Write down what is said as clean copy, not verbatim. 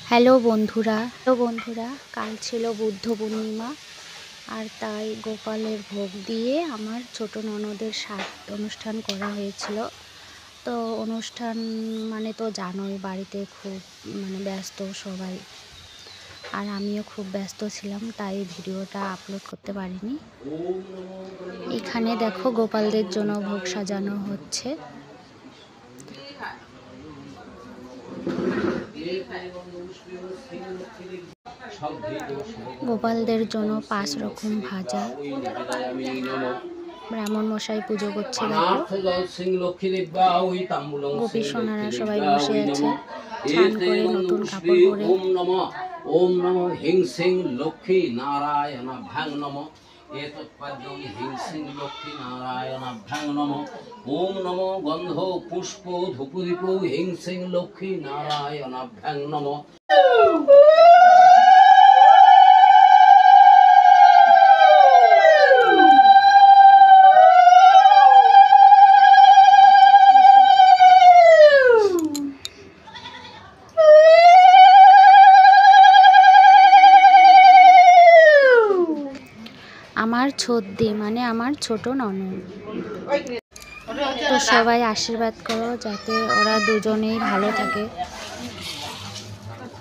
Hello বন্ধুরা, কাল ছিল বুদ্ধ পূর্ণিমা। আর তাই গোপালের ভোগ দিয়ে আমার ছোট ননদের অনুষ্ঠান করা হয়েছিল। তো অনুষ্ঠান মানে তো জানোই, বাড়িতে খুব ব্যস্ত সবাই, আর আমিও খুব ব্যস্ত ছিলাম, তাই ভিডিওটা আপলোড করতে পারিনি। এখানে দেখো গোপালদের জন্য ভোগ সাজানো হচ্ছে। গোপালদের জন্য 5 রকম ভাজা। ব্রাহ্মণ মশাই পুজো করছে, দেখো গোপী সোনারা সবাই বসে আছে স্নান করে, নতুন কাপড় পরে। ওম নমো হিং সিং লক্ষ্মী নারায়ণাভ্যাং নমঃ এতৎপদ্যং হিং সিং লক্ষ্মী নারায়ণাভ্যাং নমঃ। ওম নমো গন্ধ পুষ্প ধূপদীপ হিং সিং লক্ষ্মী নারায়ণাভ্যাং নমঃ। আমার ছোদ্দি মানে আমার ছোট ননদ। তো সবাই আশীর্বাদ করো যাতে ওরা দুজনেই ভালো থাকে।